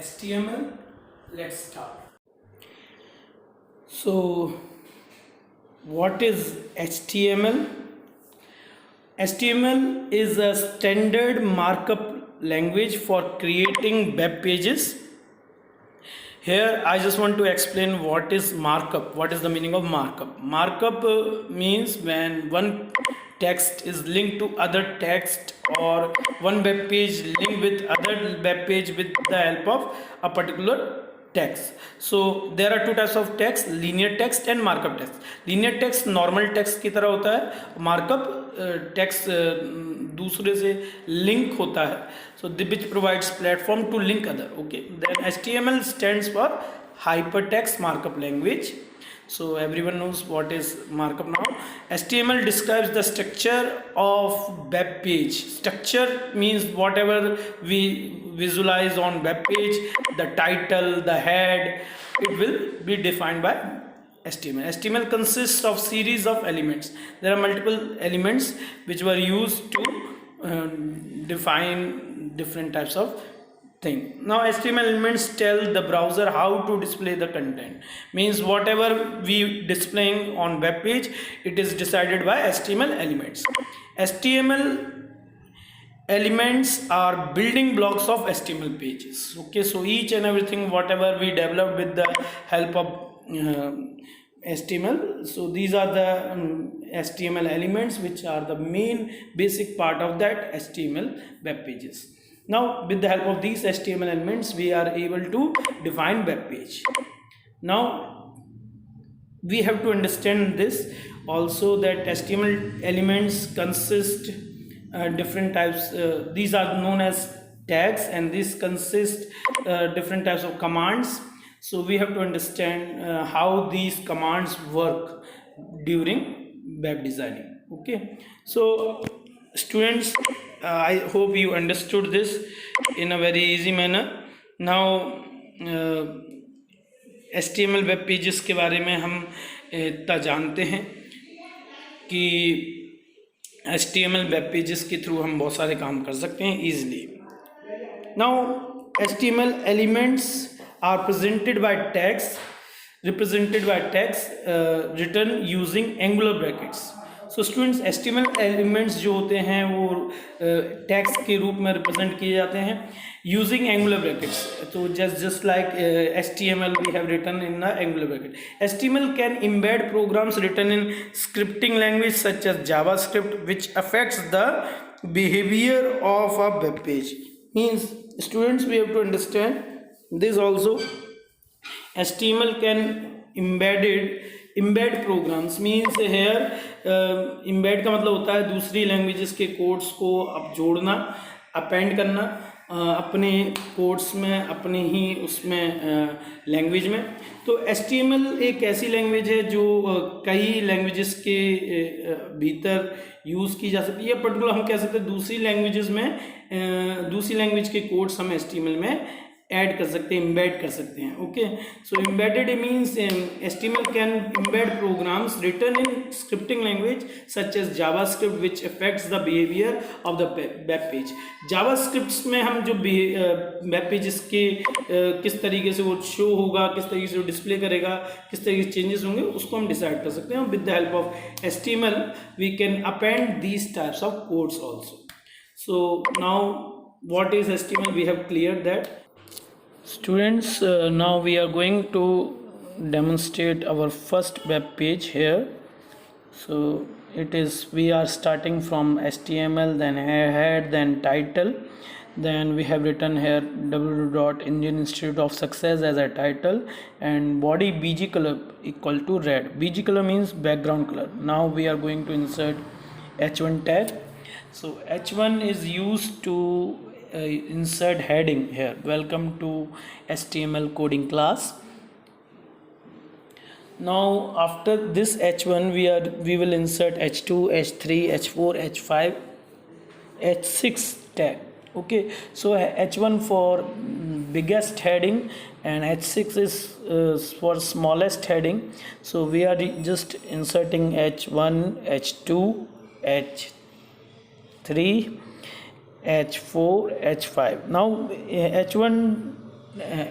HTML. Let's start. So, what is HTML? HTML is a standard markup language for creating web pages. Here I just want to explain what is markup, what is the meaning of markup. Markup means when one text is linked to other text, or one web page linked with other web page with the help of a particular text. So there are two types of text, linear text and markup text. Linear text normal text की तरह होता है, markup text दूसरे से link होता है, so which provides platform to link other. Okay, then HTML stands for hypertext markup language. So everyone knows what is markup now. HTML describes the structure of web page. Structure means whatever we visualize on web page, the title, the head, it will be defined by HTML. HTML consists of series of elements. There are multiple elements which were used to define different types of thing. Now HTML elements tell the browser how to display the content. Means whatever we displaying on web page, it is decided by HTML elements. HTML elements are building blocks of HTML pages. Okay, so each and everything whatever we developed with the help of HTML, so these are the HTML elements which are the main basic part of that HTML web pages. Now with the help of these HTML elements we are able to define web page. Now we have to understand this also, that HTML elements consist different types, these are known as tags, and these consist different types of commands. So we have to understand how these commands work during web designing. Okay, so students, I hope you understood this in a very easy manner. Now HTML web pages के बारे में हम इतना जानते हैं कि HTML web pages के through हम बहुत सारे काम कर सकते हैं easily. Now HTML elements are presented by tags, represented by tags written using angular brackets. So students HTML elements जो होते हैं वो टैग्स के रूप में रिप्रेजेंट किए जाते हैं यूजिंग एंगुलर ब्रैकेट्स. तो just like HTML we have written in the angular bracket. HTML can embed programs written in scripting language such as JavaScript which affects the behaviour of a web page. Means students we have to understand this also. HTML can embed programs. Means here embed का मतलब होता है दूसरी languages के codes को अब जोड़ना, append करना अपने कोड्स में, अपने ही उसमें लैंग्वेज में. तो HTML एक ऐसी लैंग्वेज है जो कई लैंग्वेजेस के भीतर यूज़ की जा सकती है. पर्टिकुलर हम कह सकते हैं दूसरी लैंग्वेजेस में दूसरी लैंग्वेज के कोड्स हम HTML में ऐड कर सकते हैं, एम्बेड कर सकते हैं. Okay, so embedded means HTML can embed programs written in scripting language such as JavaScript which affects the behaviour of the web page. JavaScript में हम जो वेब पेजेस के किस तरीके से वो शो होगा, किस तरीके से वो डिस्प्ले करेगा, किस तरीके से चेंजेस होंगे, उसको हम डिसाइड कर सकते हैं. With the help of HTML we can append these types of codes also. So now what is HTML, we have cleared that. Students, now we are going to demonstrate our first web page here. So it is, we are starting from HTML, then head, then title, then we have written here www.Indian Institute of Success as a title, and body BG color equal to red. BG color means background color. Now we are going to insert H1 tag. So H1 is used to insert heading here. Welcome to HTML coding class. Now after this H1 we will insert H2, H3, H4, H5, H6 tag. Okay, so H1 for biggest heading and H6 is for smallest heading. So we are just inserting H1, H2, H3, H4, H5. Now H1 uh,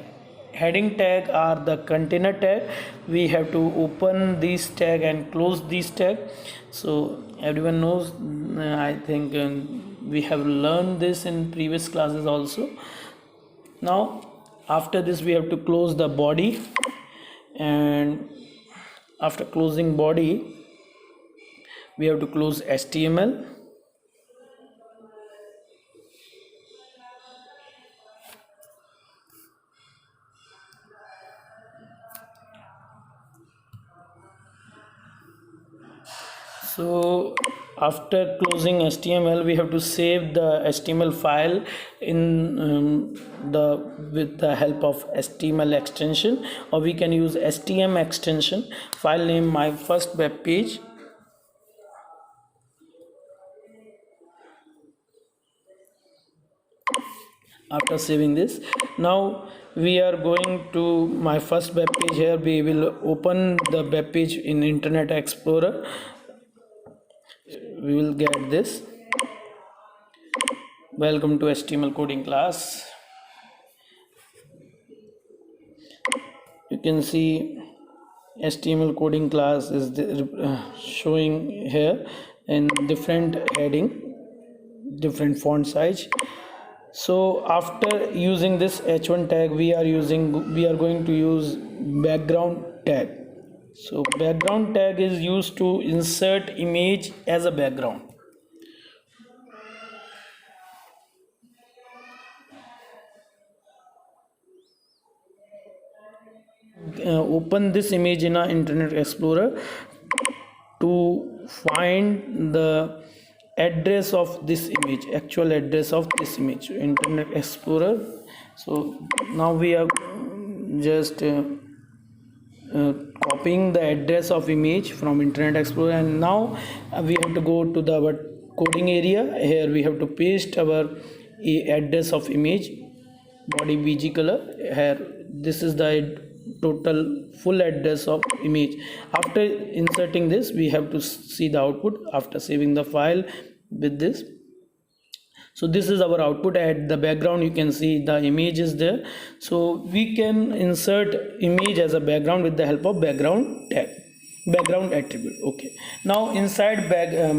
heading tag are the container tag. We have to open this tag and close this tag. So everyone knows, I think we have learned this in previous classes also. Now after this we have to close the body, and after closing body we have to close HTML. So after closing HTML, we have to save the HTML file in the with the help of HTML extension, or we can use STM extension. File name my first web page. After saving this, now we are going to my first web page. Here we will open the web page in Internet Explorer. We will get this. Welcome to HTML coding class. You can see HTML coding class is showing here in different heading, different font size. So after using this h1 tag, we are going to use background tag. So background tag is used to insert image as a background. Open this image in our Internet Explorer to find the address of this image, actual address of this image, Internet Explorer. So now we are just copying the address of image from Internet Explorer, and now we have to go to the our coding area. Here we have to paste our address of image, body bg color. Here this is the total full address of image. After inserting this, we have to see the output after saving the file with this. So this is our output. At the background you can see the image is there. So we can insert image as a background with the help of background tag, background attribute. Okay, now inside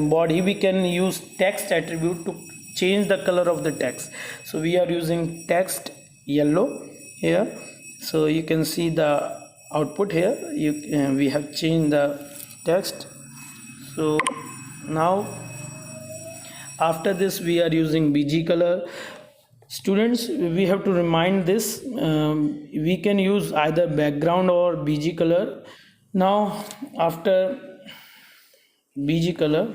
body we can use text attribute to change the color of the text. So we are using text yellow here. So you can see the output here. We have changed the text. So now after this we are using bg color. Students, we have to remind this, we can use either background or bg color. Now after bg color,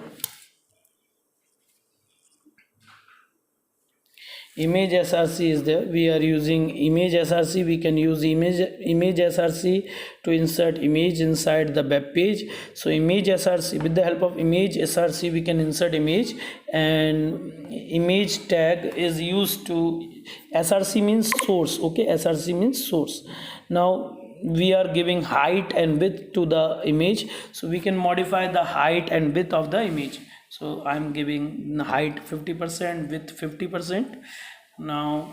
image src is there. We are using image src. We can use image src to insert image inside the web page. So image src, with the help of image src we can insert image, and image tag is used to, src means source. Okay, src means source. Now we are giving height and width to the image, so we can modify the height and width of the image. So I'm giving height 50%, width 50%. Now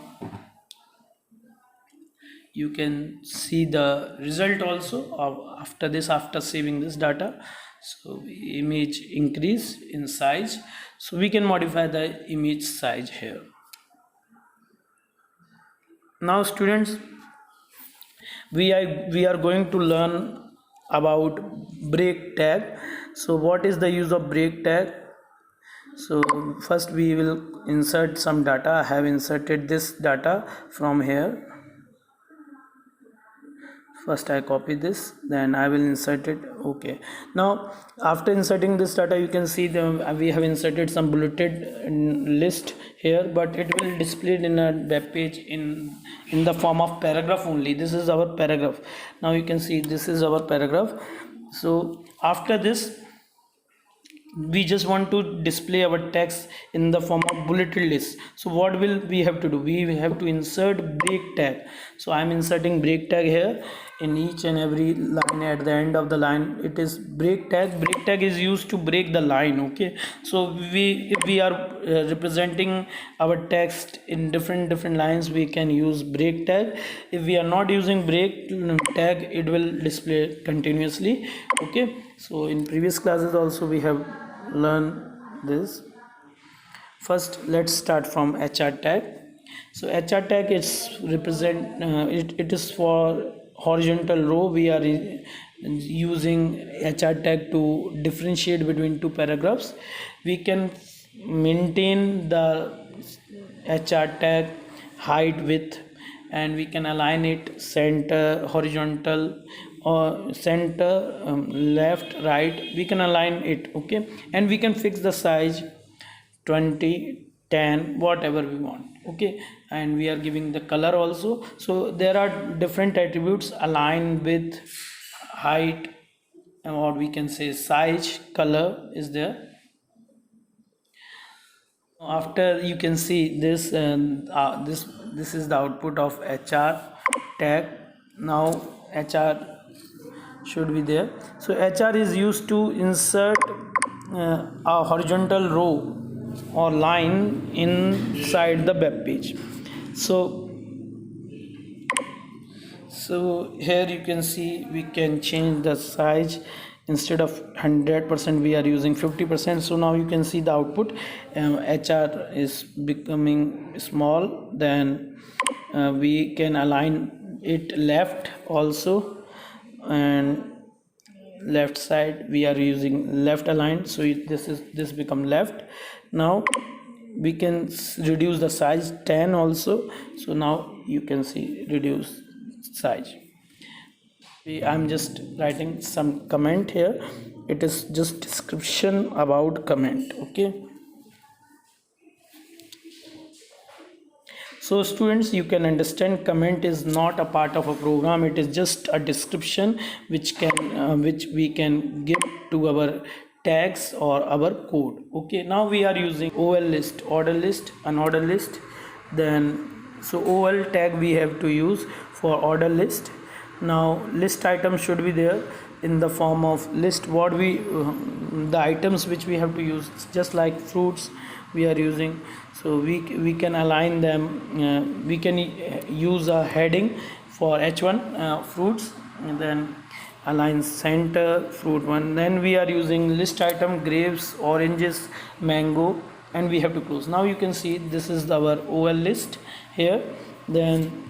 you can see the result also of after this, after saving this data. So image increase in size, so we can modify the image size here. Now students, we are going to learn about break tag. So what is the use of break tag? So first we will insert some data. I have inserted this data from here. First I copy this, then I will insert it. Okay, now after inserting this data, you can see we have inserted some bulleted list here, but it will display in a web page in the form of paragraph only. This is our paragraph. Now you can see this is our paragraph. So after this, we just want to display our text in the form of bulleted list. So what will we have to do? We have to insert break tag. So I'm inserting break tag here in each and every line. At the end of the line it is break tag. Break tag is used to break the line. Okay, so we, if we are representing our text in different lines, we can use break tag. If we are not using break tag, it will display continuously. Okay, so in previous classes also we have learned this. First let's start from HR tag. So HR tag is represent it is for horizontal row. We are using HR tag to differentiate between two paragraphs. We can maintain the HR tag height, width, and we can align it center, horizontal, or center, left, right. We can align it. Okay, and we can fix the size 20, 10, whatever we want. Okay, and we are giving the color also. So there are different attributes: align, width, height, or we can say size, color is there. After, you can see this, and this is the output of HR tag. Now HR should be there. So HR is used to insert a horizontal row or line inside the web page. So here you can see we can change the size. Instead of 100% we are using 50%. So now you can see the output. HR is becoming small. Then we can align it left also, and left side we are using left align. So this become left. Now we can reduce the size 10 also. So now you can see reduce size. I'm just writing some comment here. It is just description about comment. Okay, so students, you can understand comment is not a part of a program. It is just a description which we can give to our tags or our code. Okay, now we are using OL list, order list, unordered list. Then so OL tag we have to use for order list. Now list item should be there in the form of list. What we the items which we have to use, just like fruits we are using. So we can align them. We can use a heading for H1 fruits, and then align center fruit 1. Then we are using list item grapes, oranges, mango, and we have to close. Now you can see this is our OL list here. Then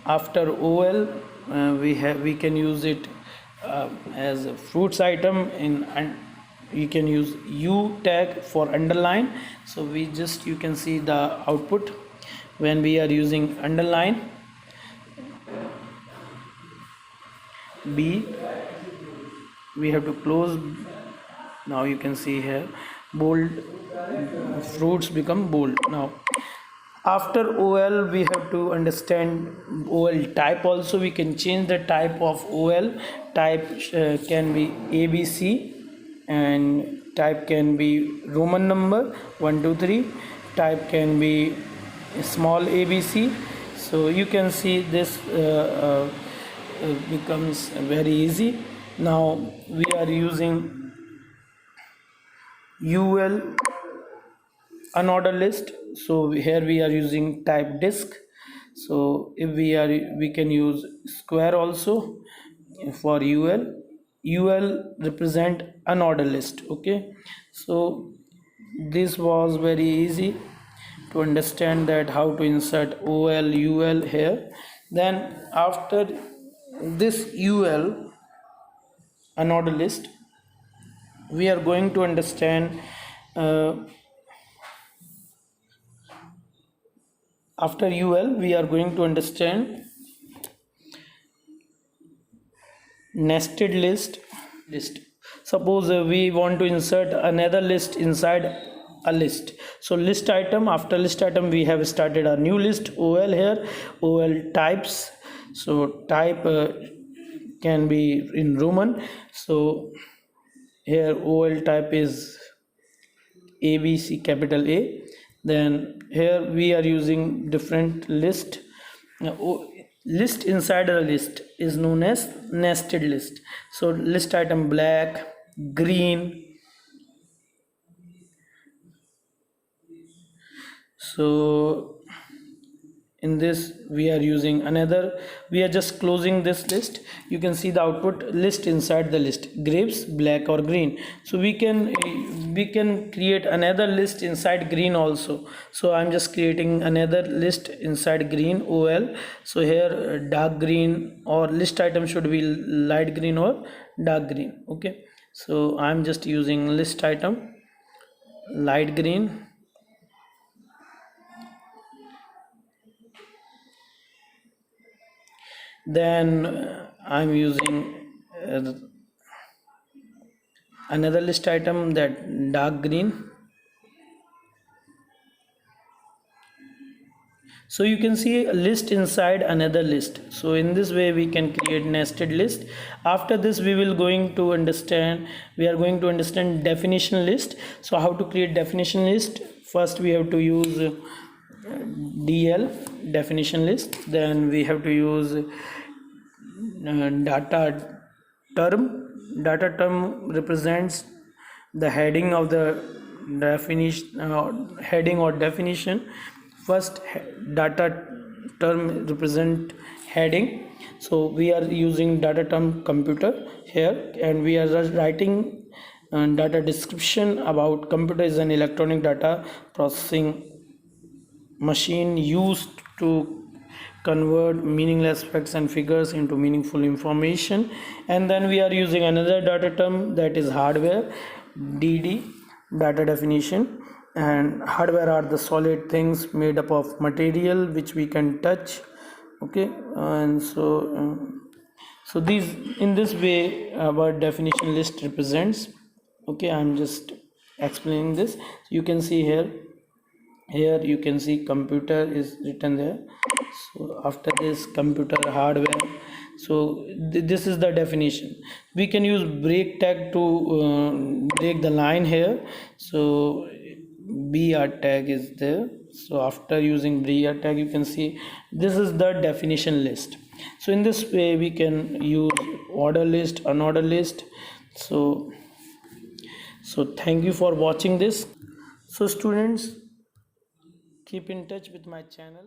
after OL we can use it as a fruits item in, and you can use U tag for underline. So you can see the output when we are using underline. B, we have to close. Now you can see here bold, fruits become bold. Now after OL we have to understand OL type also. We can change the type of OL. Type can be ABC, and type can be Roman number 1 2 3. Type can be small ABC. So you can see this becomes very easy. Now we are using UL unordered list. So here we are using type disk. So if we can use square also for UL represent unordered list. Okay, so this was very easy to understand that how to insert OL UL here. Then after this UL unordered list, we are going to understand after UL we are going to understand nested list. Suppose we want to insert another list inside a list. So list item, after list item we have started a new list. OL here, OL types. So type can be in Roman. So here OL type is ABC capital A. Then here we are using different list. List inside a list is known as nested list. So list item black, green. So in this we are using another, we are just closing this list. You can see the output list inside the list, grapes black or green. So we can create another list inside green also. So I'm just creating another list inside green, OL. So here dark green, or list item should be light green or dark green. Okay, so I'm just using list item light green. Then I'm using another list item, that dark green. So you can see a list inside another list. So in this way we can create nested list. After this we are going to understand definition list. So how to create definition list? First we have to use DL, definition list. Then we have to use data term represents the heading of the definition, heading or definition. First data term represent heading. So we are using data term computer here, and we are just writing data description about computer is an electronic data processing machine used to convert meaningless facts and figures into meaningful information. And then we are using another data term, that is hardware, DD, data definition. And hardware are the solid things made up of material which we can touch. Okay, and so these, in this way our definition list represents. Okay, I'm just explaining this. You can see here you can see computer is written there. So after this computer hardware. So this is the definition. We can use break tag to break the line here. So BR tag is there. So after using BR tag, you can see this is the definition list. So in this way we can use order list, unordered list. So thank you for watching this. So students, keep in touch with my channel.